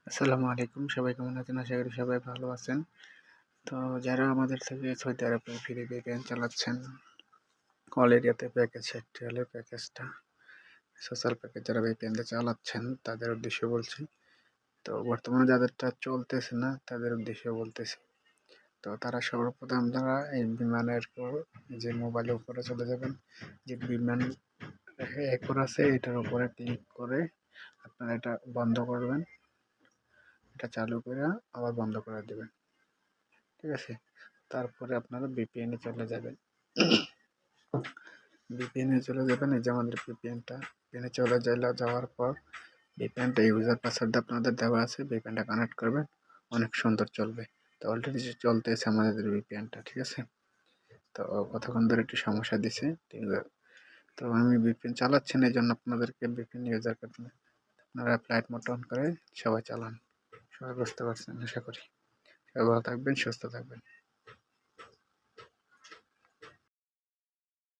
আসসালামু আলাইকুম। সবাই কেমন আছেন? আশা করি সবাই ভালো আছেন। তো যারা আমাদের থেকে সৌদি আরবে ফ্রি VPN চালাচ্ছেন, অল এরিয়াতে প্যাকেজ একটি হলে প্যাকেজটা সোশ্যাল প্যাকেজ যারা VPN দিয়ে চালাচ্ছেন তাদের উদ্দেশ্যে বলছি। তো বর্তমানে যাদেরটা চলতেছে না তাদের উদ্দেশ্যে বলতেছি। তো তারা সর্বপ্রথম তারা এই বিমানের যে মোবাইলের উপরে চলে যাবেন, যে বিমান অ্যাকর আছে এটার উপরে ক্লিক করে আপনারা এটা বন্ধ করবেন। এটা চালু করে আবার বন্ধ করে দেবেন। ঠিক আছে, তারপরে আপনারা VPN-এ চলে যাবেন। VPN-এ চলে যাবেন, এই যে আমাদের VPN-টা VPN-এ চলে যাওয়ার পর VPN-টা ইউজার পাসওয়ার্ড আপনাদের দেওয়া আছে, VPN-টা কানেক্ট করবেন, অনেক সুন্দর চলবে। তো অলরেডি চলতেছে আমাদের VPN-টা, ঠিক আছে। তো কতক্ষণ ধরে একটু সমস্যা দিছে, ঠিক আছে। তো আমি VPN চালাচ্ছি না, এই জন্য আপনাদেরকে VPN ইউজার করতে আপনারা ফ্লাইট মোড অন করে সবাই চালান। সবাই বুঝতে পারছেন আশা করি। সবাই ভালো থাকবেন, সুস্থ থাকবেন।